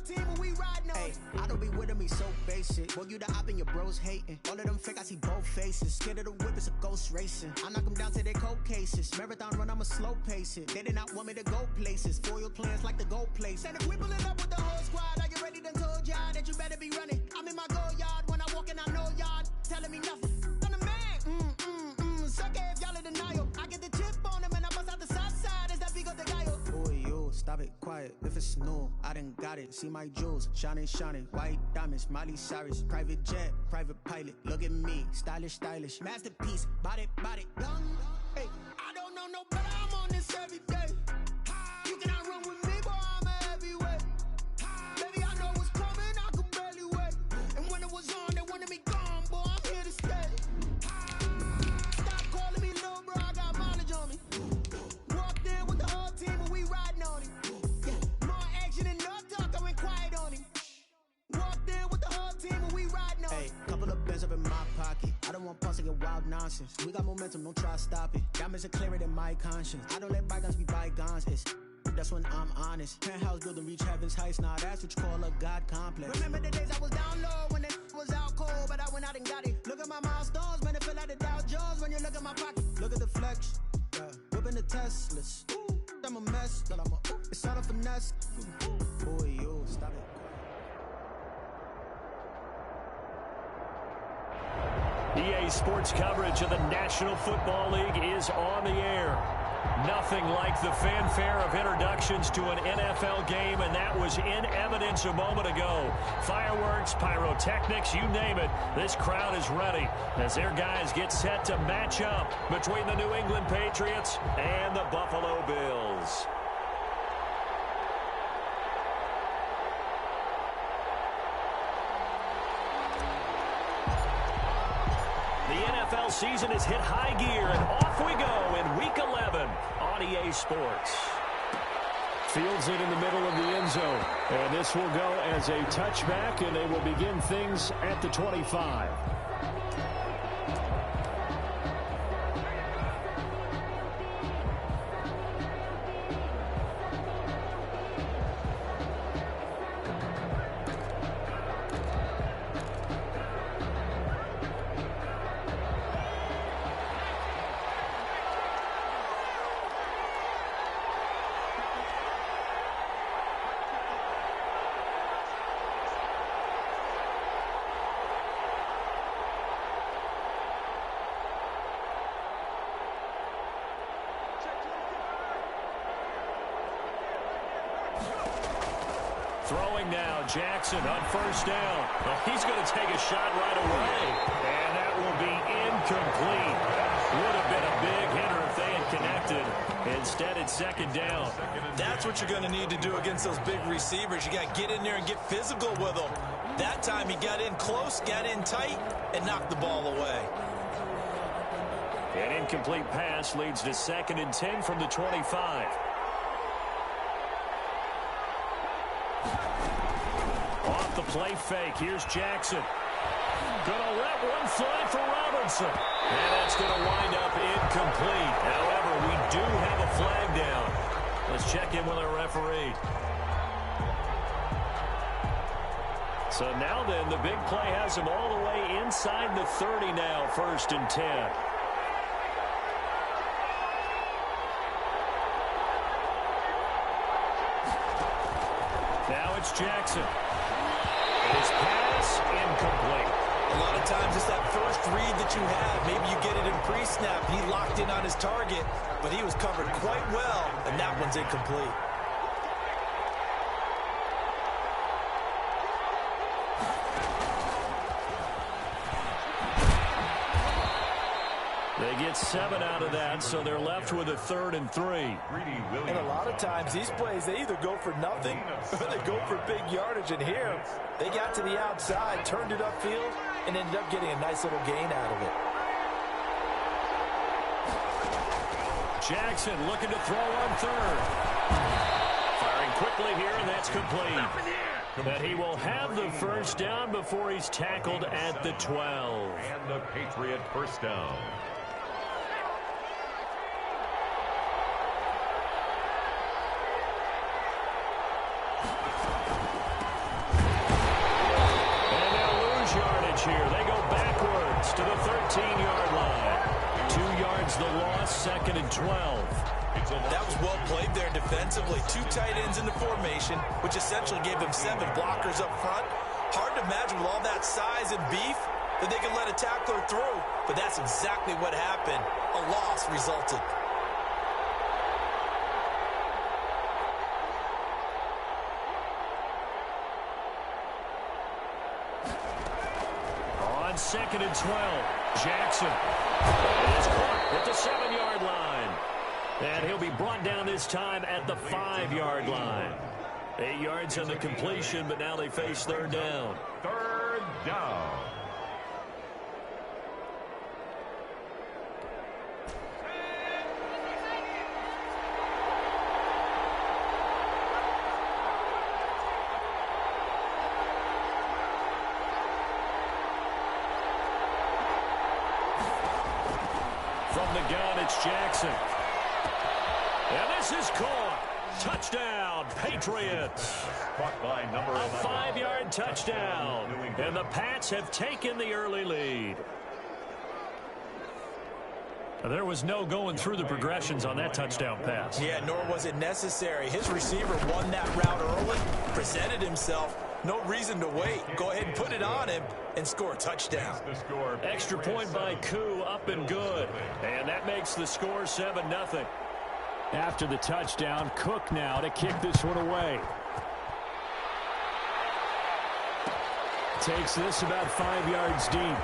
team and we riding on it. I don't be with him, he's so basic. Boy, you the op and your bros hating. All of them fake, I see both faces. Scared of the whip, it's a ghost racing. I knock them down to their cold cases. Marathon run, I'ma slow pace it. They did not want me to go places. Foil plans like the gold place. And if we pulling up with the whole squad, are you ready? Done told y'all that you better be running. I'm in my go yard when I walk in, I know y'all telling me nothing. I'm the man. Suck it if y'all in denial. I get the chip on him and I bust out the south side. Is that big of the guy? Boy, you stop it, quiet. If it's new, I done got it. See my jewels, shining, white diamonds, Miley Cyrus, private jet, private pilot. Look at me, stylish, masterpiece, body, young. Hey, I don't know no better. I'm on this every day. You cannot run with me, boy. I'm a heavyweight. Baby, I know what's coming. I could barely wait. And when it was on, they wanted me gone, boy. I'm here to stay. Stop calling me little bro. I got mileage on me. Walked in with the whole team and we riding on him. Yeah, more action and no talk. I went quiet on him. Walked in with the whole team and we riding on him. Hey, couple of bands up in my pocket. I don't want pulse to get wild nonsense. We got momentum, don't try to stop it. Diamonds are clearer than my conscience. I don't let bygones be bygones. That's when I'm honest. Penthouse building, reach heaven's heights. Nah, that's what you call a God complex. Remember the days I was down low when it was out cold, but I went out and got it. Look at my milestones, man, it feel like the Dow Jones when you look at my pocket. Look at the flex, yeah. Whipping the Teslas. Ooh, I'm a mess, but it's all a finesse. Boy, you stop it. EA Sports coverage of the National Football League is on the air. Nothing like the fanfare of introductions to an NFL game, and that was in evidence a moment ago. Fireworks, pyrotechnics, you name it. This crowd is ready as their guys get set to match up between the New England Patriots and the Buffalo Bills. The NFL season has hit high gear, and off we go in Week 11 on EA Sports. Fields it in the middle of the end zone, and this will go as a touchback, and they will begin things at the 25. Throwing now, Jackson on first down. Well, he's going to take a shot right away, and that will be incomplete. Would have been a big hitter if they had connected. Instead, it's second down. That's what you're going to need to do against those big receivers. You got to get in there and get physical with them. That time he got in close, got in tight, and knocked the ball away. An incomplete pass leads to 2nd and 10 from the 25. Off the play fake. Here's Jackson. Gonna let one fly for Robinson. And that's going to wind up incomplete. However, we do have a flag down. Let's check in with our referee. So now then, the big play has him all the way inside the 30 now, 1st and 10. Now it's Jackson. His pass incomplete. A lot of times it's that first read that you have. Maybe you get it in pre-snap. He locked in on his target, but he was covered quite well, and that one's incomplete. They get 7 out of that, so they're left with a 3rd and 3. And a lot of times these plays, they either go for nothing or they go for big yardage. And here, they got to the outside, turned it upfield, and ended up getting a nice little gain out of it. Jackson looking to throw on 3rd. Firing quickly here, and that's complete. But he will have the first down before he's tackled at the 12. And the Patriot first down. here. They go backwards to the 13-yard line. 2 yards the loss, 2nd and 12. That was well played there defensively. 2 tight ends in the formation, which essentially gave them 7 blockers up front. Hard to imagine with all that size and beef that they could let a tackler through, but that's exactly what happened. A loss resulted. On 2nd and 12, Jackson is caught at the 7-yard line. And he'll be brought down this time at the 5-yard line. 8 yards on the completion, but now they face 3rd down. 3rd down. From the gun, it's Jackson. And this is caught. Touchdown, Patriots. Caught by number 11. A 5-yard touchdown. And the Pats have taken the early lead. There was no going through the progressions on that touchdown pass. Yeah, nor was it necessary. His receiver won that route early, presented himself. No reason to wait. Go ahead and put it on him and score a touchdown. Extra point by Koo, up and good. And that makes the score 7-0. After the touchdown, Cook now to kick this one away. Takes this about 5 yards deep.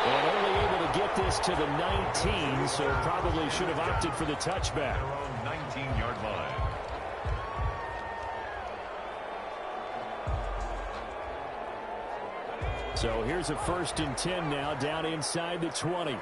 And only able to get this to the 19, so probably should have opted for the touchback. 19-yard line. So here's a 1st and 10 now, down inside the 20.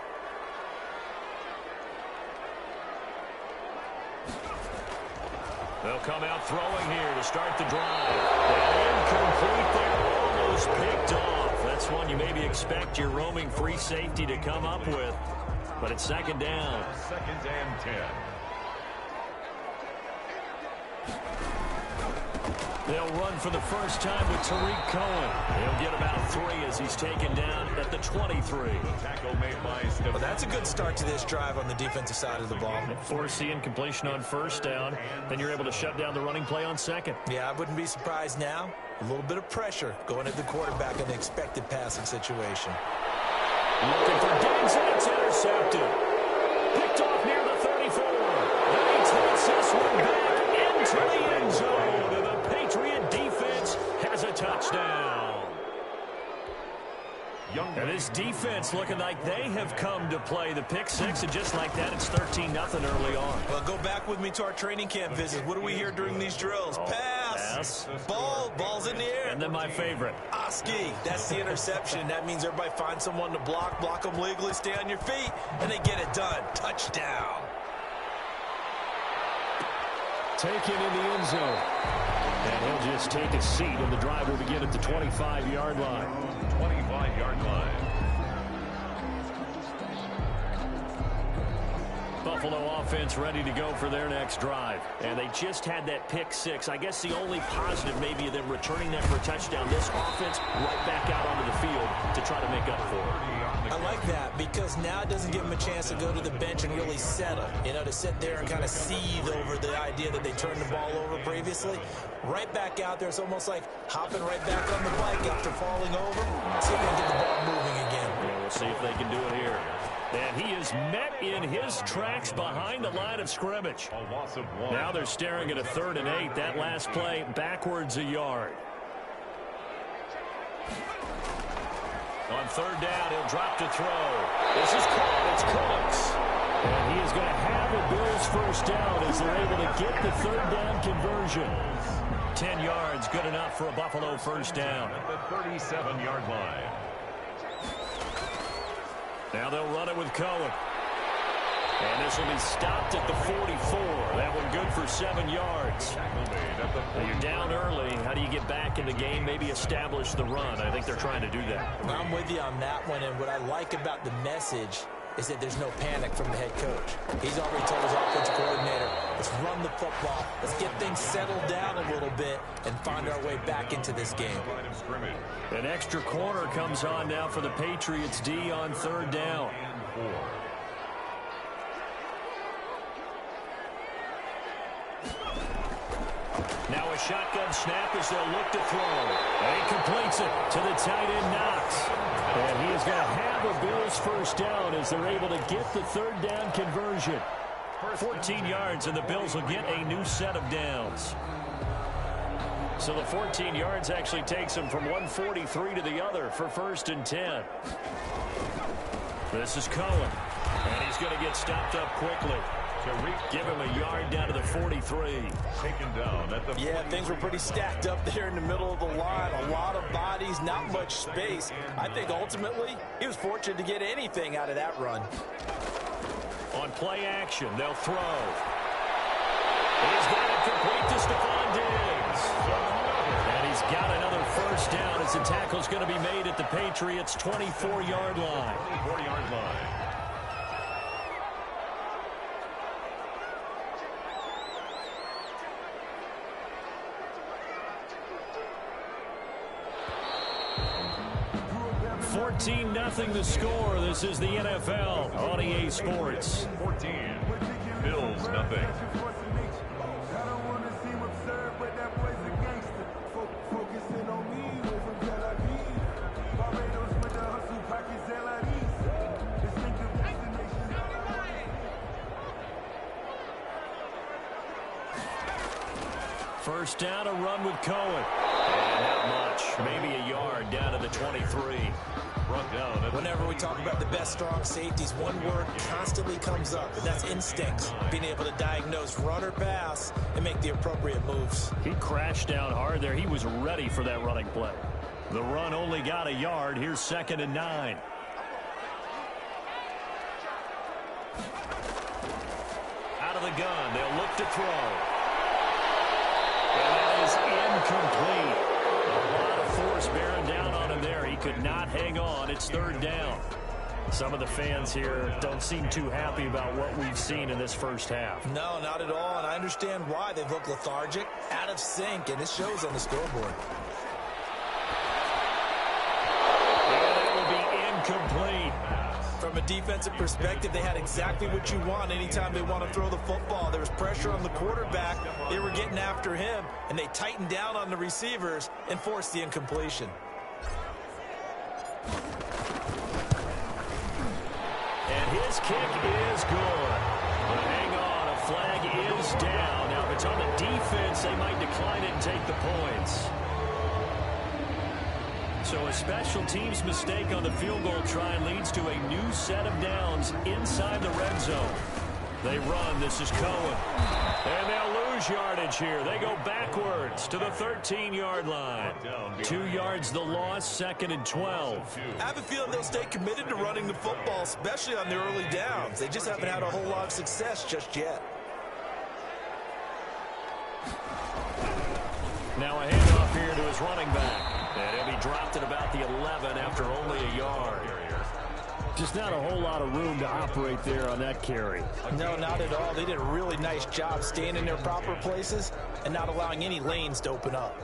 They'll come out throwing here to start the drive. And incomplete there, almost picked off. That's one you maybe expect your roaming free safety to come up with. But it's 2nd down. 2nd and 10. They'll run for the first time with Tariq Cohen. He'll get about 3 as he's taken down at the 23. Tackle made by Stephen. Well, that's a good start to this drive on the defensive side of the ball. Force the incompletion on 1st down. Then you're able to shut down the running play on 2nd. Yeah, I wouldn't be surprised now. A little bit of pressure going at the quarterback in an expected passing situation. Looking for Diggs, and it's intercepted. Picked off near the 34. Then he takes this one back into the end zone. And the Patriot defense has a touchdown. And this defense looking like they have come to play the pick 6, and just like that, it's 13-0 early on. Well, go back with me to our training camp visit. What do we hear during these drills? Pass. Ball's in the air. And then my favorite. Oski, that's the interception. That means everybody finds someone to block them legally, stay on your feet, and they get it done. Touchdown. Taken in the end zone. And he'll just take a seat, and the drive will begin at the 25-yard line. 25-yard line. Buffalo offense ready to go for their next drive. And they just had that pick 6. I guess the only positive maybe of them returning that for a touchdown. This offense right back out onto the field to try to make up for it. I like that because now it doesn't give them a chance to go to the bench and really settle. You know, to sit there and kind of seethe over the idea that they turned the ball over previously. Right back out there. It's almost like hopping right back on the bike after falling over. See if they can get the ball moving again. Yeah, we'll see if they can do it here. And he is met in his tracks behind the line of scrimmage. A loss of 1. Now they're staring at a 3rd and 8. That last play backwards a yard. On 3rd down, he'll drop to throw. This is caught. It's Cooks. And he is going to have a Bills first down as they're able to get the 3rd down conversion. 10 yards, good enough for a Buffalo first down. At the 37-yard line. Now they'll run it with Cohen. And this will be stopped at the 44. That one good for 7 yards. Now you're down early. How do you get back in the game? Maybe establish the run. I think they're trying to do that. I'm with you on that one. And what I like about the message is that there's no panic from the head coach. He's already told his offensive coordinator, let's run the football, let's get things settled down a little bit and find our way back into this game. An extra corner comes on now for the Patriots D on third down. Now a shotgun snap as they'll look to throw. And he completes it to the tight end Knox. And he is going to have a Bills first down as they're able to get the third down conversion. 14 yards, and the Bills will get a new set of downs. So the 14 yards actually takes them from 143 to the other for 1st and 10. This is Cohen. And he's going to get stopped up quickly. Give him a yard down to the 43. Taken down at the Yeah, things were pretty stacked up there in the middle of the line. A lot of bodies, not much space. I think ultimately he was fortunate to get anything out of that run. On play action, they'll throw. He's got it complete to Stephon Diggs. And he's got another first down as the tackle's going to be made at the Patriots' 24-yard line. 24-yard line. Nothing the score. This is the NFL on EA Sports. 14. Bills nothing. First down, a run with Cohen. And not much. Maybe a yard down to the 23. Whenever we talk about the best strong safeties, one word constantly comes up, and that's instincts. Being able to diagnose run or pass and make the appropriate moves. He crashed down hard there. He was ready for that running play. The run only got a yard. Here's 2nd and 9. Out of the gun. They'll look to throw. And that is incomplete. A lot of force bearing down on him there. He could not hang on. It's 3rd down. Some of the fans here don't seem too happy about what we've seen in this first half. No, not at all, and I understand why. They've looked lethargic, out of sync, and it shows on the scoreboard. And that will be incomplete. From a defensive perspective, they had exactly what you want anytime they want to throw the football. There was pressure on the quarterback. They were getting after him, and they tightened down on the receivers and forced the incompletion. And his kick is good. But hang on, a flag is down. Now, if it's on the defense, they might decline it and take the points. So a special teams mistake on the field goal try leads to a new set of downs inside the red zone. They run. This is Cohen. And they'll lose yardage here. They go backwards to the 13-yard line. 2 yards the loss, 2nd and 12. I have a feeling they'll stay committed to running the football, especially on the early downs. They just haven't had a whole lot of success just yet. Now a handoff here to his running back. And he'll be dropped at about the 11 after only a yard. Just not a whole lot of room to operate there on that carry. No, not at all. They did a really nice job staying in their proper places and not allowing any lanes to open up.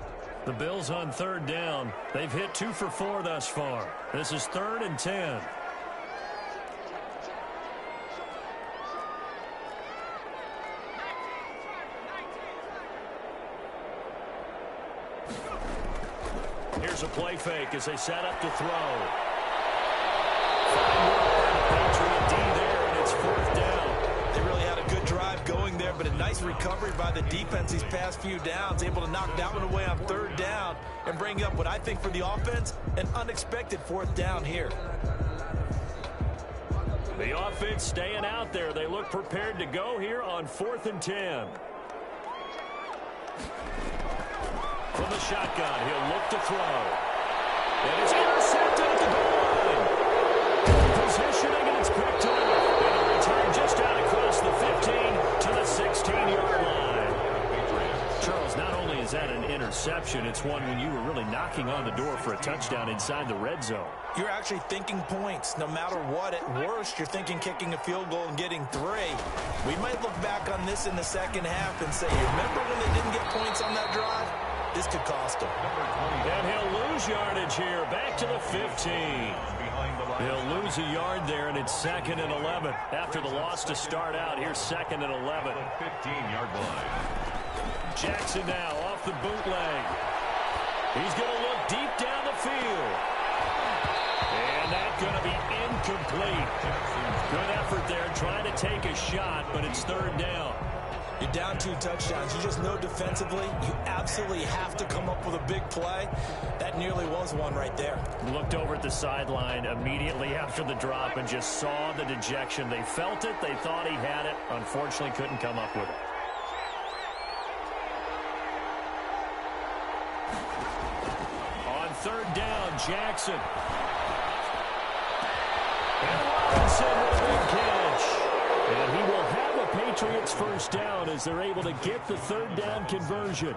The Bills on 3rd down. They've hit 2 for 4 thus far. This is 3rd and 10. Here's a play fake as they set up to throw. Patriot D there, and it's 4th down. They really had a good drive going there, but a nice recovery by the defense these past few downs, able to knock that one away on 3rd down and bring up what I think for the offense, an unexpected 4th down here. The offense staying out there. They look prepared to go here on 4th and 10. From the shotgun, he'll look to throw. And it's intercepted at the goal line. Positioning, and it's picked up. And a return just out across the 15 to the 16-yard line. Charles, not only is that an interception, it's one when you were really knocking on the door for a touchdown inside the red zone. You're actually thinking points. No matter what, at worst, you're thinking kicking a field goal and getting 3. We might look back on this in the second half and say, you remember when they didn't get points on that drive? This could cost them. And he'll lose yardage here. Back to the 15. He'll lose a yard there, and it's 2nd and 11. After the loss to start out, here's 2nd and 11. 15-yard line. Jackson now off the bootleg. He's going to look deep down the field. And that's going to be incomplete. Good effort there trying to take a shot, but it's 3rd down. You're down 2 touchdowns. You just know defensively you absolutely have to come up with a big play. That nearly was one right there. Looked over at the sideline immediately after the drop and just saw the dejection. They felt it. They thought he had it. Unfortunately, couldn't come up with it. On 3rd down, Jackson. And Robinson with a big catch. And he will have a Patriots first down as they're able to get the 3rd down conversion.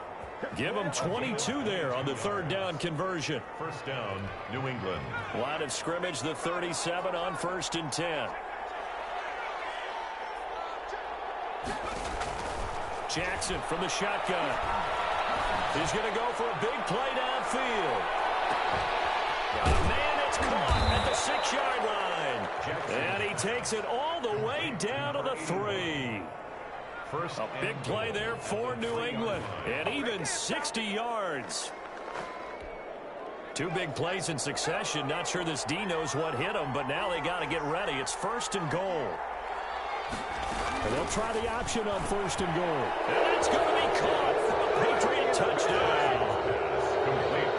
Give them 22 there on the 3rd down conversion. First down, New England. Line of scrimmage, the 37 on 1st and 10. Jackson from the shotgun. He's going to go for a big play downfield. Got a man that's caught at the 6-yard line. And he takes it all the way down to the 3. A big play there for New England. And even 60 yards. 2 big plays in succession. Not sure this D knows what hit him, but now they got to get ready. It's 1st and goal. And they'll try the option on 1st and goal. And that's going to be caught for a Patriot touchdown.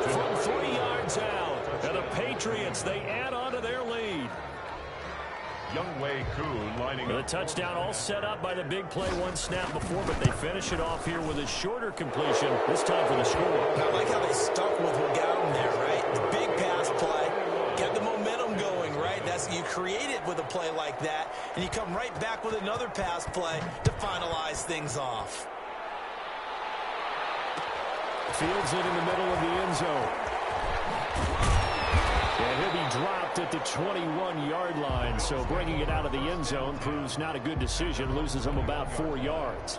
From 3 yards out. And the Patriots, they add on to their lead. Younghoe Koo lining up. The touchdown all set up by the big play 1 snap before, but they finish it off here with a shorter completion, this time for the score. I like how they stuck with what got them there, right? The big pass play, get the momentum going, right? That's you create it with a play like that, and you come right back with another pass play to finalize things off. Fields it in the middle of the end zone. And he'll be dropped at the 21-yard line, so bringing it out of the end zone proves not a good decision, loses him about 4 yards.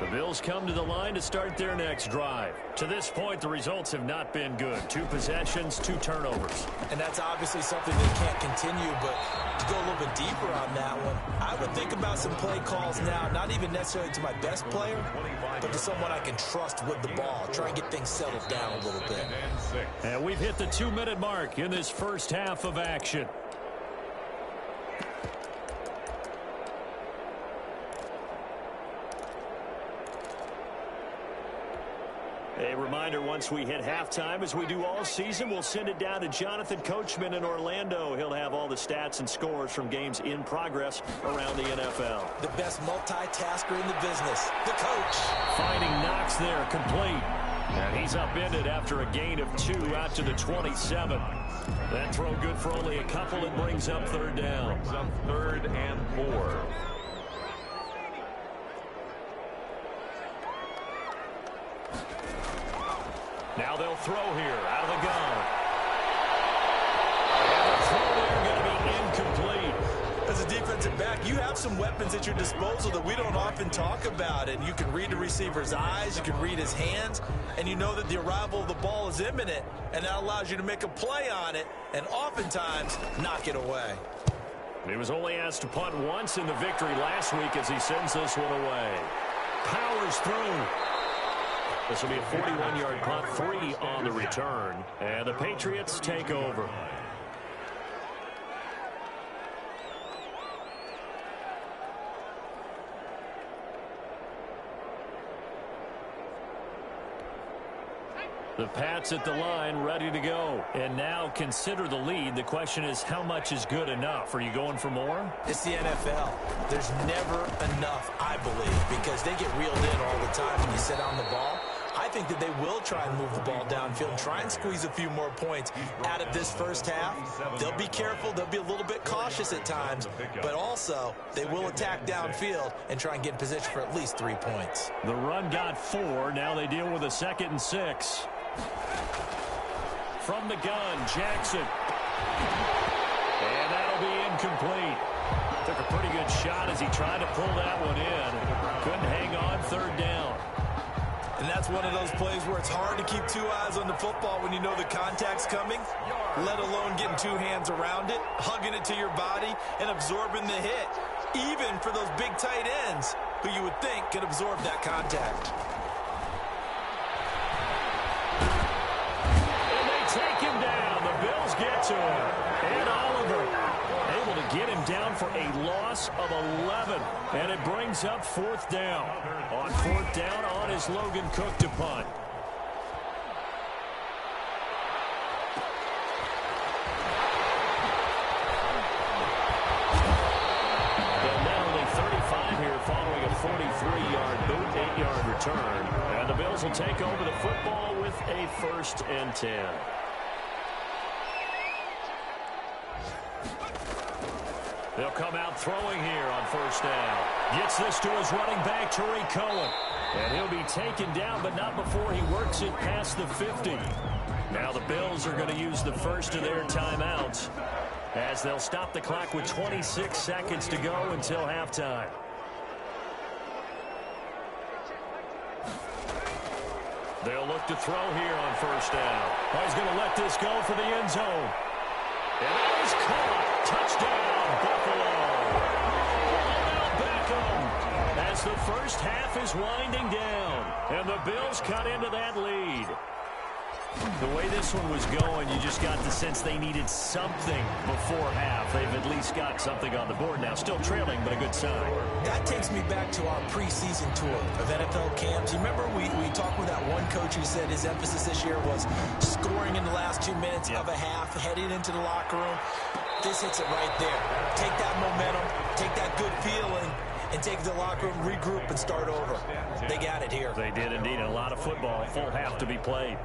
The Bills come to the line to start their next drive. To this point, the results have not been good. 2 possessions, 2 turnovers. And that's obviously something that can't continue, but to go a little bit deeper on that one, I would think about some play calls now, not even necessarily to my best player, but to someone I can trust with the ball. Try and get things settled down a little bit. And we've hit the 2-minute mark in this first half of action. A reminder, once we hit halftime, as we do all season, we'll send it down to Jonathan Coachman in Orlando. He'll have all the stats and scores from games in progress around the NFL. The best multitasker in the business, the coach. Finding Knox there, complete. And he's upended after a gain of 2 out to the 27. That throw good for only a couple. It brings up 3rd down. Brings up 3rd and 4. Now they'll throw here out of the gun. And the throw there going to be incomplete. As a defensive back, you have some weapons at your disposal that we don't often talk about. And you can read the receiver's eyes, you can read his hands, and you know that the arrival of the ball is imminent. And that allows you to make a play on it and oftentimes knock it away. He was only asked to punt once in the victory last week as he sends this one away. Powers through. This will be a 41-yard punt, 3 on the return. And the Patriots take over. The Pats at the line, ready to go. And now consider the lead. The question is, how much is good enough? Are you going for more? It's the NFL. There's never enough, I believe, because they get reeled in all the time when you sit on the ball. I think that they will try and move the ball downfield and try and squeeze a few more points out of this first half. They'll be careful. They'll be a little bit cautious at times, but also they will attack downfield and try and get in position for at least 3 points. The run got 4. Now they deal with a 2nd and 6. From the gun, Jackson. And that'll be incomplete. Took a pretty good shot as he tried to pull that one in. Couldn't hang on, 3rd down. And that's one of those plays where it's hard to keep 2 eyes on the football when you know the contact's coming, let alone getting 2 hands around it, hugging it to your body, and absorbing the hit, even for those big tight ends who you would think could absorb that contact. And they take him down. The Bills get to him. And Oliver able to get him down for a loss of 11. And it brings up 4th down. On 4th down, on is Logan Cook to punt. And now only 35 here following a 43-yard boot, 8-yard return. And the Bills will take over the football with a 1st and 10. They'll come out throwing here on 1st down. Gets this to his running back, Tariq Cohen. And he'll be taken down, but not before he works it past the 50. Now the Bills are going to use the first of their timeouts as they'll stop the clock with 26 seconds to go until halftime. They'll look to throw here on 1st down. Oh, he's going to let this go for the end zone. And that is caught. Touchdown, Buffalo. Odell Beckham as the first half is winding down. And the Bills cut into that lead. The way this one was going, you just got the sense they needed something before half. They've at least got something on the board now. Still trailing, but a good sign. That takes me back to our preseason tour of NFL camps. You remember we talked with that one coach who said his emphasis this year was scoring in the last 2 minutes of a half, heading into the locker room. This hits it right there. Take that momentum, take that good feeling, and take the locker room, regroup, and start over. They got it here. They did indeed. A lot of football, full half to be played.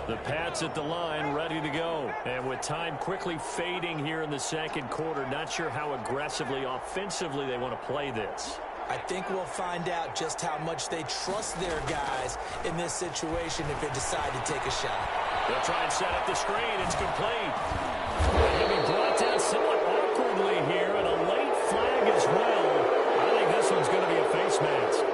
The Pats at the line, ready to go. And with time quickly fading here in the 2nd quarter, not sure how aggressively, offensively they want to play this. I think we'll find out just how much they trust their guys in this situation if they decide to take a shot. They'll try and set up the screen. It's complete. He'll be brought down somewhat awkwardly here, and a late flag as well. I think this one's going to be a face mask.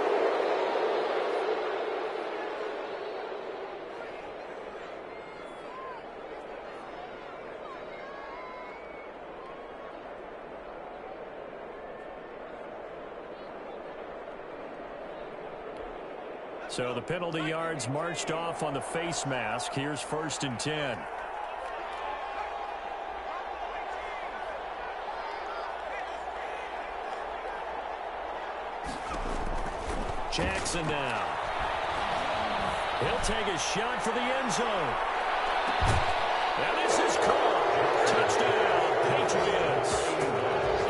So the penalty yards marched off on the face mask. Here's 1st and 10. Jackson now. He'll take a shot for the end zone. And this is caught. Touchdown, Patriots.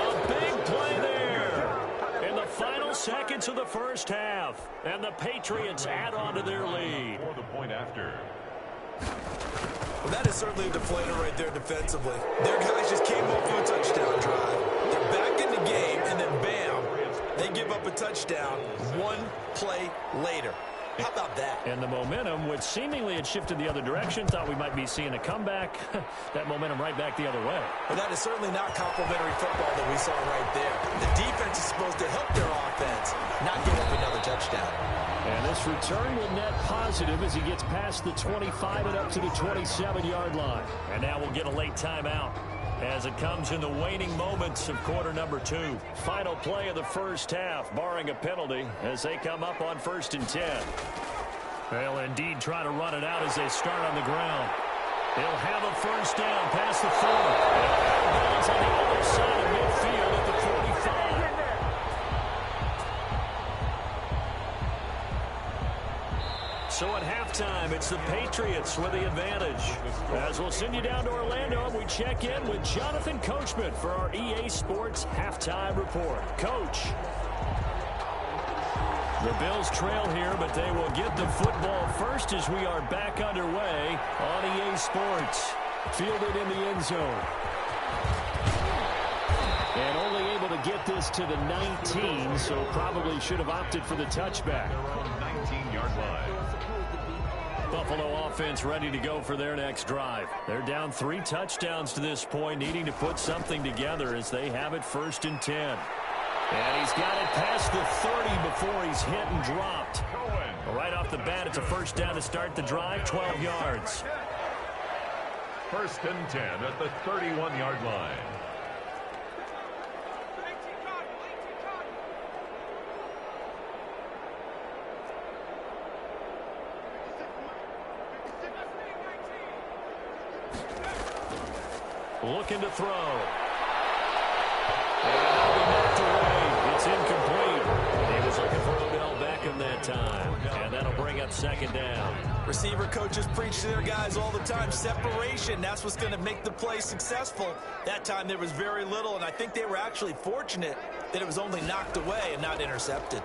A big play there in the final seconds of the first half. And the Patriots add on to their lead. For the point after. Well, that is certainly a deflator right there defensively. Their guys just came up for a touchdown drive. They're back in the game, and then bam, they give up a touchdown 1 play later. How about that? And the momentum, which seemingly had shifted the other direction, thought we might be seeing a comeback. That momentum right back the other way. But that is certainly not complimentary football that we saw right there. The defense is supposed to help their offense, not give up another touchdown. And this return will net positive as he gets past the 25 and up to the 27-yard line. And now we'll get a late timeout as it comes in the waning moments of quarter number 2. Final play of the first half, barring a penalty, as they come up on 1st and 10. They'll indeed try to run it out as they start on the ground. They'll have a first down past the 40. And balls on the other side of midfield at the 45. So at halftime, it's the Patriots with the advantage. As we'll send you down to Orlando, we check in with Jonathan Coachman for our EA Sports Halftime Report. Coach. The Bills trail here, but they will get the football first as we are back underway on EA Sports. Fielded in the end zone. And only able to get this to the 19, so probably should have opted for the touchback. They're on 19-yard line. Buffalo offense ready to go for their next drive. They're down 3 touchdowns to this point, needing to put something together as they have it 1st and 10. And he's got it past the 30 before he's hit and dropped. Right off the bat, it's a 1st down to start the drive, 12 yards. 1st and 10 at the 31-yard line. Looking to throw. And that'll be knocked away. It's incomplete. He was looking for Odell Beckham that time. And that'll bring up 2nd down. Receiver coaches preach to their guys all the time. Separation, that's what's going to make the play successful. That time there was very little, and I think they were actually fortunate that it was only knocked away and not intercepted.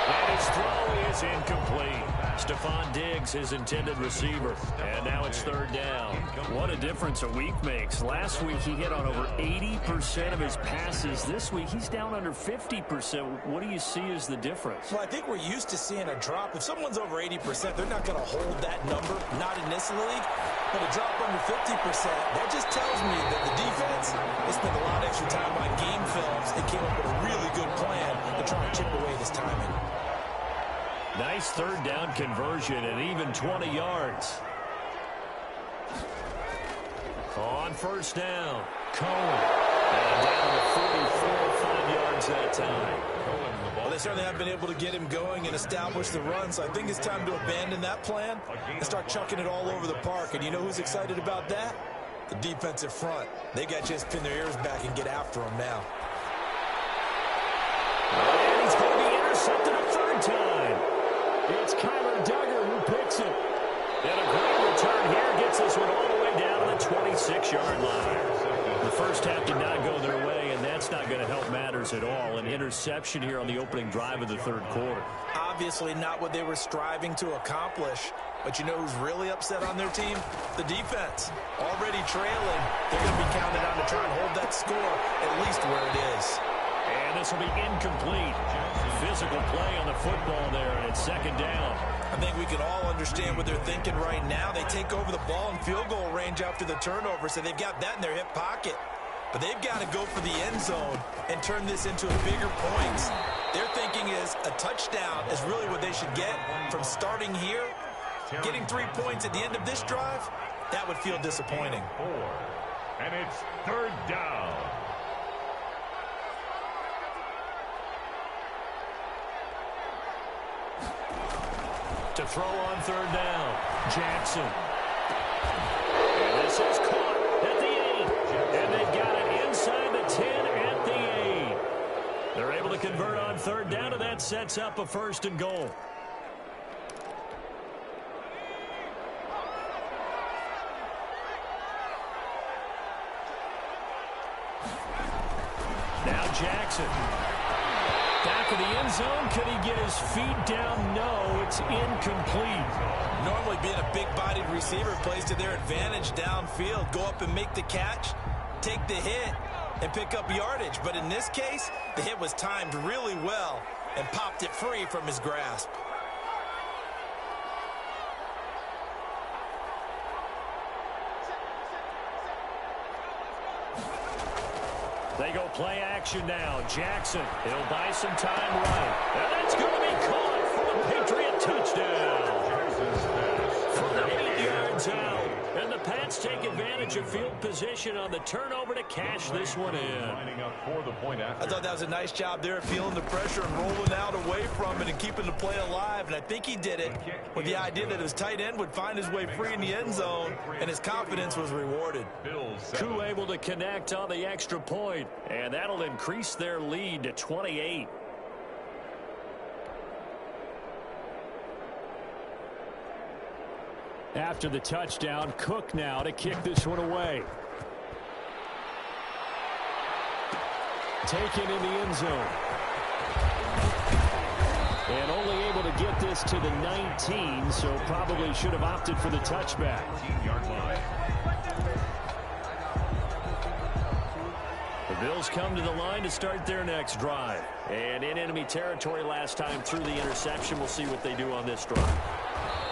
And his throw is incomplete. Stephon Diggs, his intended receiver. And now it's 3rd down. What a difference a week makes. Last week he hit on over 80% of his passes. This week he's down under 50%. What do you see as the difference? Well, I think we're used to seeing a drop. If someone's over 80%, they're not going to hold that number, not in this league. But a drop under 50%, that just tells me that the defense, they spent a lot of extra time on game films and came up with a really good plan to try and chip away this timing. Nice 3rd down conversion and even 20 yards. On 1st down, Cohen. And down to 44, 5 yards that time. Well, they certainly have been able to get him going and establish the run, so I think it's time to abandon that plan and start chucking it all over the park. And you know who's excited about that? The defensive front. They got to just pin their ears back and get after him now. And he's going to be intercepted a 3rd time. It's Kyler Duggar who picks it. And a great return here gets this one all the way down to the 26-yard line. The first half did not go their way, and that's not going to help matters at all. An interception here on the opening drive of the 3rd quarter. Obviously not what they were striving to accomplish. But you know who's really upset on their team? The defense. Already trailing. They're going to be counted on to try and hold that score at least where it is. And this will be incomplete. Physical play on the football there, and it's 2nd down. I think we can all understand what they're thinking right now. They take over the ball in field goal range after the turnover, so they've got that in their hip pocket. But they've got to go for the end zone and turn this into a bigger points. Their thinking is a touchdown is really what they should get from starting here. Getting 3 points at the end of this drive, that would feel disappointing. 4. And it's 3rd down. To throw on 3rd down, Jackson. And this is caught at the 8. And they've got it inside the 10 at the 8. They're able to convert on 3rd down, and that sets up a 1st and goal. Now Jackson. Back of the end zone. Can he get his feet down? No, it's incomplete. Normally being a big-bodied receiver plays to their advantage downfield. Go up and make the catch, take the hit, and pick up yardage. But in this case, the hit was timed really well and popped it free from his grasp. They go play action now. Jackson, he'll buy some time right. And that's going to be caught for a Patriot touchdown. From 8 yards out. And the Pats take advantage of field position on the turnover to cash this one in. I thought that was a nice job there, feeling the pressure and rolling out away from it and keeping the play alive. And I think he did it with the idea that his tight end would find his way free in the end zone, and his confidence was rewarded. Koo able to connect on the extra point, and that'll increase their lead to 28. After the touchdown, Cook now to kick this one away. Taken in the end zone. And only able to get this to the 19, so probably should have opted for the touchback. 19-yard line. The Bills come to the line to start their next drive. And in enemy territory last time through the interception. We'll see what they do on this drive.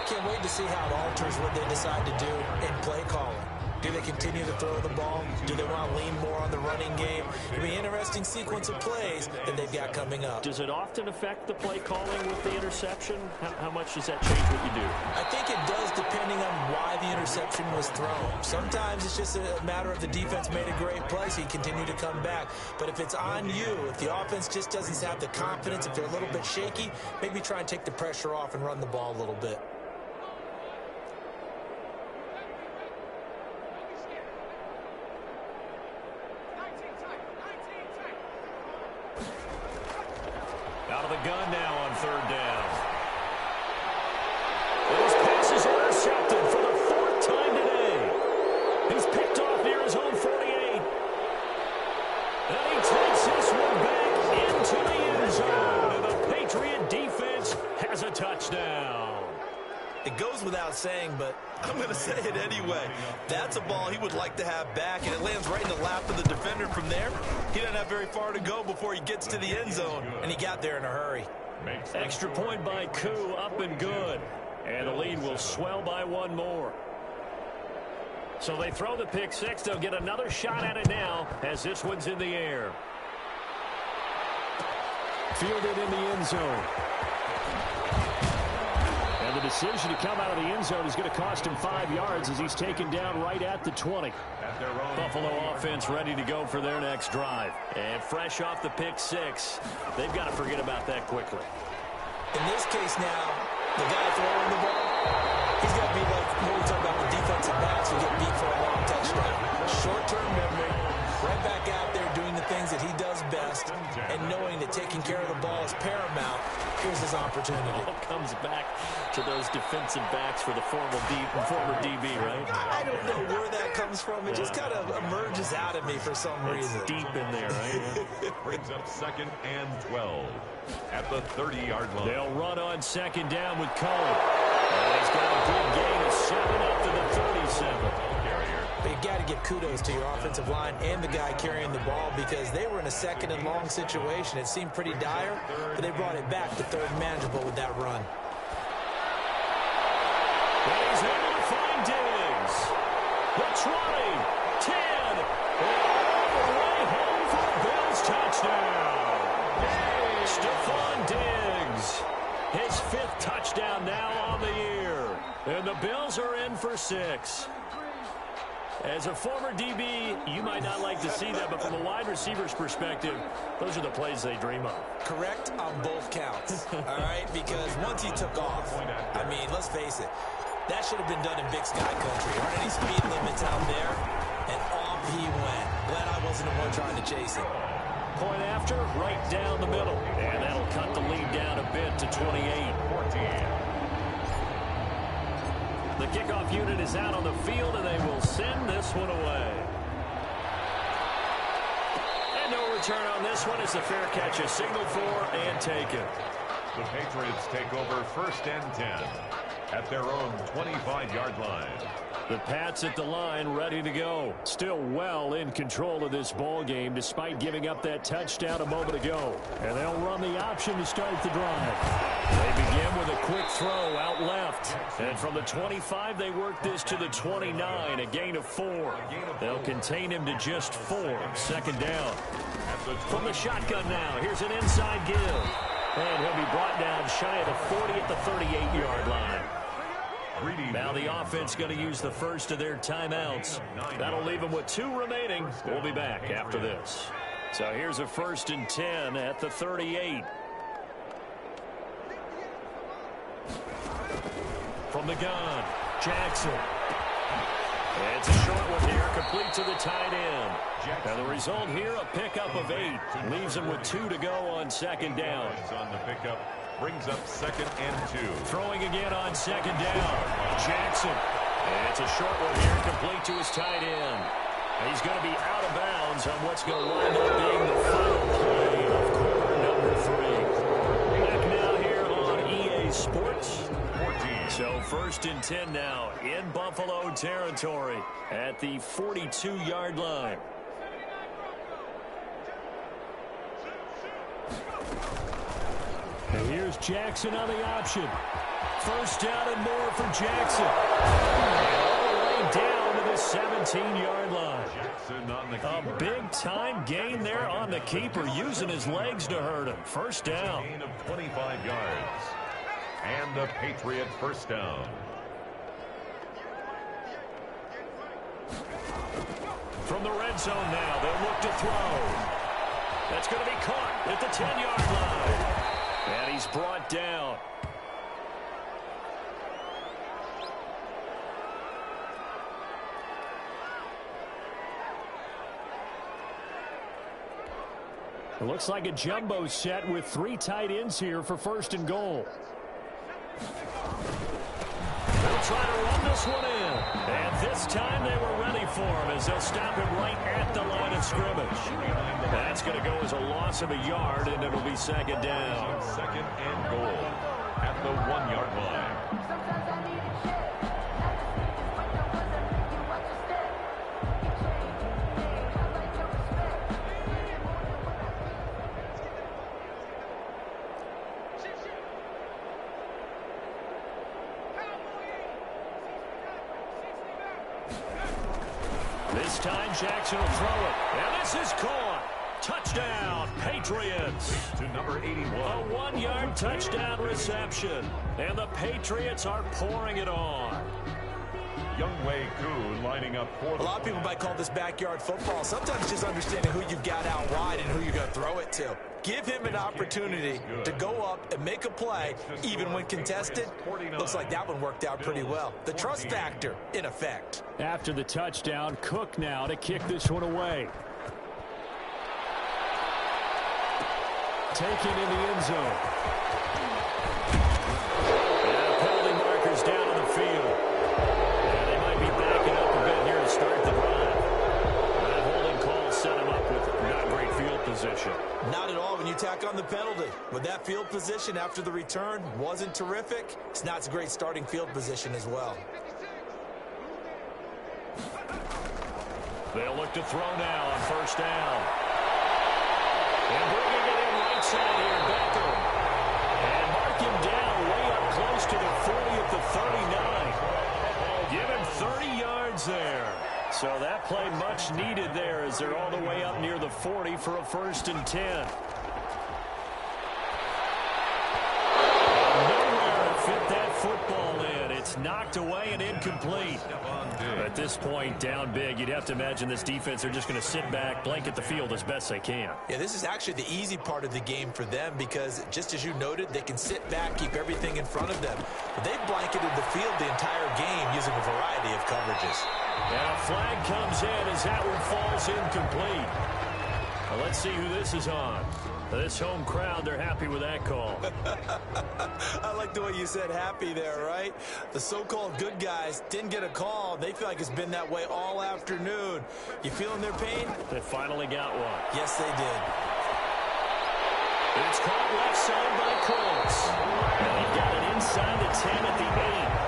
Can't wait to see how it alters what they decide to do in play calling. Do they continue to throw the ball? Do they want to lean more on the running game? It'll be an interesting sequence of plays that they've got coming up. Does it often affect the play calling with the interception? How much does that change what you do? I think it does depending on why the interception was thrown. Sometimes it's just a matter of the defense made a great play, so you continue to come back. But if it's on you, if the offense just doesn't have the confidence, if they're a little bit shaky, maybe try and take the pressure off and run the ball a little bit. Out of the gun now on third down. His pass is intercepted for the fourth time today. He's picked off near his own 48. And he takes this one back into the end zone. And the Patriot defense has a touchdown. It goes without saying, but I'm going to say it anyway. That's a ball he would like to have back, and it lands right in the lap of the defender from there. He doesn't have very far to go before he gets to the end zone, and he got there in a hurry. Extra point by Koo, up and good. And the lead will swell by one more. So they throw the pick six. They'll get another shot at it now as this one's in the air. Fielded in the end zone. And the decision to come out of the end zone is going to cost him 5 yards as he's taken down right at the 20. Buffalo offense ready to go for their next drive. And fresh off the pick six, they've got to forget about that quickly. In this case now, the guy throwing the ball, he's got to be like what we talk about with defensive backs who get beat for a long touchdown. Short-term memory, right back out there doing the things that he does best, and knowing that taking care of the ball is paramount. Here's his opportunity. All comes back to those defensive backs for the former DB, right? I don't know where that comes from. It just kind of emerges out of me for some reason. It's deep in there, right? Brings up 2nd and 12 at the 30-yard line. They'll run on 2nd down with Cullen. And he's got a good gain of 7 up to the 37. But you got to give kudos to your offensive line and the guy carrying the ball because they were in a 2nd and long situation. It seemed pretty dire, but they brought it back to 3rd and manageable with that run. And he's able to find Diggs. The 20, 10, and all the way home for a Bills touchdown. Stephon Diggs, his 5th touchdown now on the year. And the Bills are in for 6. As a former DB, you might not like to see that, but from a wide receiver's perspective, those are the plays they dream of. Correct on both counts, all right? Because once he took off, I mean, let's face it, that should have been done in Big Sky country. Aren't any speed limits out there? And off he went. Glad I wasn't the one trying to chase him. Point after, right down the middle. And that'll cut the lead down a bit to 28-14. The kickoff unit is out on the field, and they will send this one away. And no return on this one. It's a fair catch, a signal for and taken. The Patriots take over 1st and 10 at their own 25-yard line. The Pats at the line, ready to go. Still well in control of this ball game, despite giving up that touchdown a moment ago. And they'll run the option to start the drive. They begin with a quick throw out left. And from the 25, they work this to the 29, a gain of 4. They'll contain him to just 4. 2nd down. From the shotgun now, here's an inside give. And he'll be brought down shy of the 40 at the 38-yard line. Now the offense going to use the first of their timeouts. That'll leave them with 2 remaining. We'll be back after this. So here's a 1st and 10 at the 38. From the gun, Jackson. It's a short one here, complete to the tight end. And the result here, a pickup of 8. Leaves him with 2 to go on 2nd down. On the pickup, brings up 2nd and 2. Throwing again on 2nd down. Jackson And it's a short one here, complete to his tight end. He's going to be out of bounds on what's going to wind up being the final play of quarter number 3. Back now here on EA Sports. 14. So 1st and 10 now in Buffalo territory at the 42-yard line. And here's Jackson on the option. 1st down and more for Jackson. All the way down to the 17-yard line. Jackson on the keeper. A big-time gain there on the keeper, using his legs to hurt him. 1st down. Gain of 25 yards. And a Patriot 1st down. From the red zone now, they'll look to throw. That's going to be caught at the 10-yard line. And he's brought down. It looks like a jumbo set with 3 tight ends here for 1st and goal. They'll try to run this one in. And this time they were ready for him as they'll stop him right at the line of scrimmage. That's going to go as a loss of a yard, and it'll be 2nd down. 2nd and goal at the 1-yard line. This time Jackson will throw it. And this is caught. Touchdown, Patriots. To number 81. A 1-yard touchdown reception. And the Patriots are pouring it on. Younghoe Koo lining up for A lot of people might call this backyard football. Sometimes just understanding who you've got out wide and who you're going to throw it to. Give him an opportunity to go up and make a play, even when contested. Looks like that one worked out pretty well. The trust factor in effect. After the touchdown, Cook now to kick this one away. Taken in the end zone. And penalty markers down on the field. And they might be backing up a bit here to start the drive. That holding call set him up with not great field position. Not at all when you tack on the penalty. But that field position after the return wasn't terrific. It's not a great starting field position as well. They'll look to throw now on 1st down. And bringing it in right side here, Beckham. And mark him down way up close to the 40 at the 39. Give him 30 yards there. So that play much needed there as they're all the way up near the 40 for a 1st and 10. Nowhere to fit that football in. It's knocked away and incomplete. At this point, down big, you'd have to imagine this defense are just going to sit back, blanket the field as best they can. Yeah, this is actually the easy part of the game for them because, just as you noted, they can sit back, keep everything in front of them. But they've blanketed the field the entire game using a variety of coverages. And a flag comes in as that one falls incomplete. Well, let's see who this is on. This home crowd, they're happy with that call. I like the way you said happy there, right? The so-called good guys didn't get a call. They feel like it's been that way all afternoon. You feeling their pain? They finally got one. Yes, they did. It's caught left side by Colts. And they've got it inside the 10 at the 8.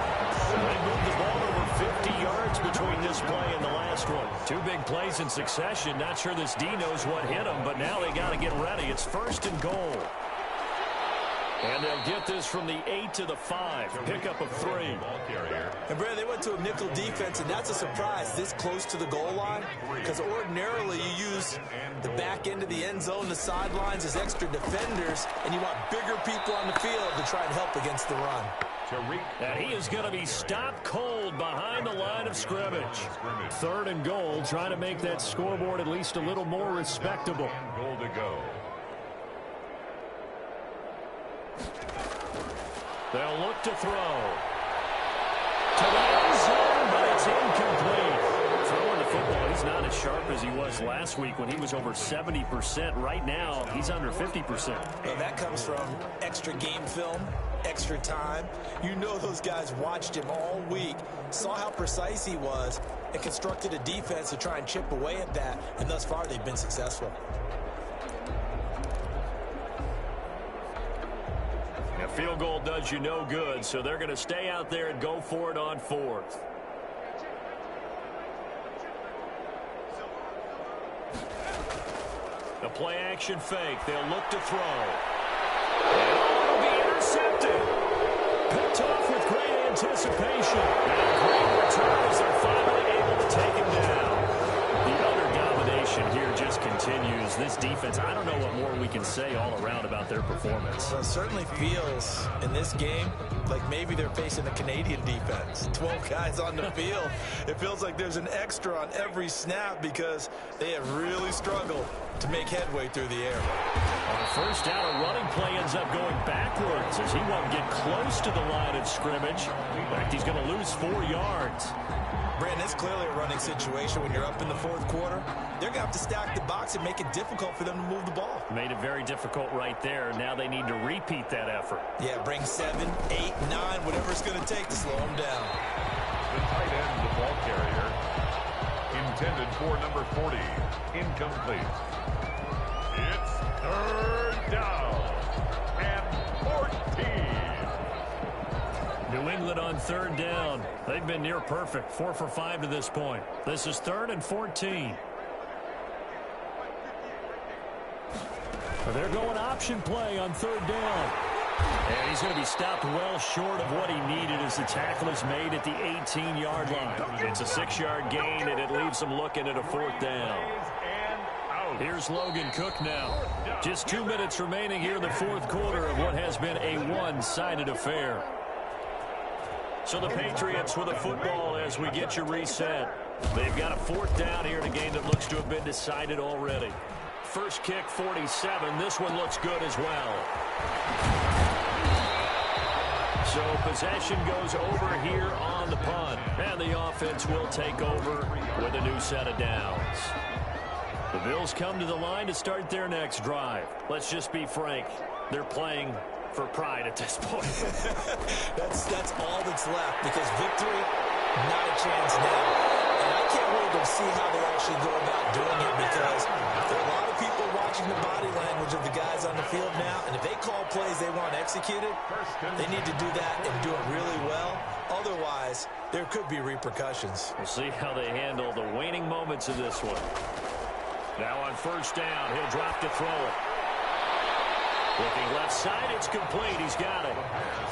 They moved the ball over 50 yards between this play and the last one. 2 big plays in succession. Not sure this D knows what hit them, but now they got to get ready. It's 1st and goal. And they'll get this from the 8 to the 5. Pickup of 3. And, Brad, they went to a nickel defense, and that's a surprise this close to the goal line because ordinarily you use the back end of the end zone, the sidelines as extra defenders, and you want bigger people on the field to try and help against the run. And he is going to be stopped cold behind the line of scrimmage. 3rd and goal, trying to make that scoreboard at least a little more respectable. Goal to go. They'll look to throw. To the end zone, but it's incomplete. Throwing the football, he's not as sharp as he was last week when he was over 70%. Right now, he's under 50%. Well, that comes from extra game film extra time. You know those guys watched him all week, saw how precise he was, and constructed a defense to try and chip away at that, and thus far they've been successful. A field goal does you no good, so they're going to stay out there and go for it on fourth. The play action fake. They'll look to throw. And it'll be intercepted. Picked off with great anticipation. And a great return as they're finally able to take him down. The utter domination here just continues. This defense, I don't know what more we can say all around about their performance. Well, it certainly feels in this game like maybe they're facing a Canadian defense. 12 guys on the field. It feels like there's an extra on every snap because they have really struggled to make headway through the air. On first down, a running play ends up going backwards as he won't get close to the line of scrimmage. In fact, he's going to lose 4 yards. Brandon, it's clearly a running situation when you're up in the fourth quarter. They're going to have to stack the box and make it difficult for them to move the ball. Made it very difficult right there. Now they need to repeat that effort. Yeah, bring 7, 8, 9, whatever it's going to take to slow them down. The tight end, the ball carrier, intended for number 40, incomplete. It's third down and 14. New England on third down. They've been near perfect, 4 for 5 to this point. This is 3rd and 14. They're going option play on third down. And he's going to be stopped well short of what he needed as the tackle is made at the 18-yard line. It's a 6-yard gain, and it leaves him looking at a 4th down. Here's Logan Cook now. Just 2 minutes remaining here in the fourth quarter of what has been a one-sided affair. So the Patriots with a football as we get you reset. They've got a 4th down here in a game that looks to have been decided already. First kick, 47. This one looks good as well. So possession goes over here on the punt. And the offense will take over with a new set of downs. The Bills come to the line to start their next drive. Let's just be frank. They're playing for pride at this point. that's all that's left because victory, not a chance now. And I can't wait to see how they actually go about doing it because there are a lot of people watching the body language of the guys on the field now, and if they call plays they want executed, they need to do that and do it really well. Otherwise, there could be repercussions. We'll see how they handle the waning moments of this one. Now on first down, he'll drop to throw it. Looking left side, it's complete. He's got it.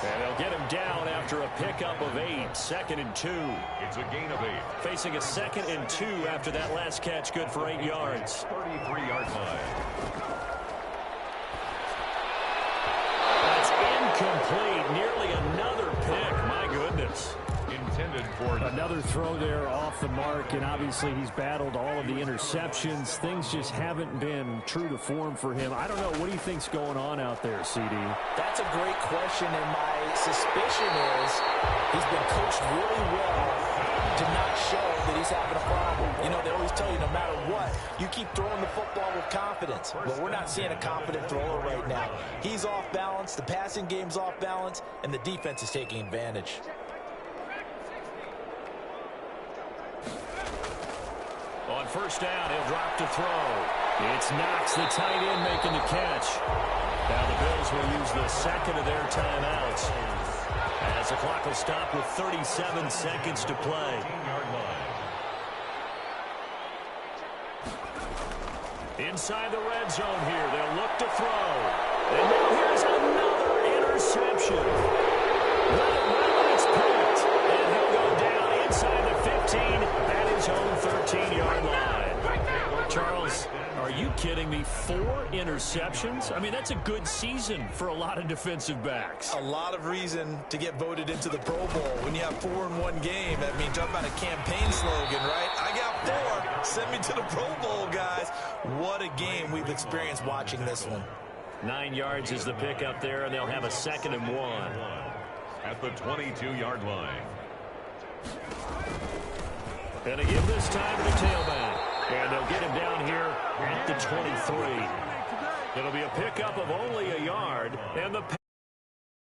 And they'll get him down after a pickup of 8. 2nd and 2. It's a gain of 8. Facing a 2nd and 2 after that last catch, good for 8 yards. 33-yard line. That's incomplete. Nearly another pick. My goodness. Intended for another throw there off the mark, and obviously he's battled all of the interceptions. Things just haven't been true to form for him. I don't know. What do you think's going on out there, CD? That's a great question, and my suspicion is he's been coached really well to not show that he's having a problem. You know, they always tell you no matter what, you keep throwing the football with confidence. Well, we're not seeing a confident thrower right now. He's off balance, the passing game's off balance, and the defense is taking advantage. On first down, he'll drop to throw. It's Knox, the tight end, making the catch. Now the Bills will use the 2nd of their timeouts as the clock will stop with 37 seconds to play. Inside the red zone here, they'll look to throw. And now here's another interception. Well, it's picked. And he'll go down inside the 15 at his own 13-yard line. Charles, are you kidding me? 4 interceptions? I mean, that's a good season for a lot of defensive backs. A lot of reason to get voted into the Pro Bowl. When you have 4 in one game, that means talk about a campaign slogan, right? I got 4. Send me to the Pro Bowl, guys. What a game we've experienced watching this one. 9 yards is the pickup there, and they'll have a 2nd and 1. At the 22-yard line. And they give this time to the tailback. And they'll get him down here at the 23. It'll be a pickup of only a yard, and the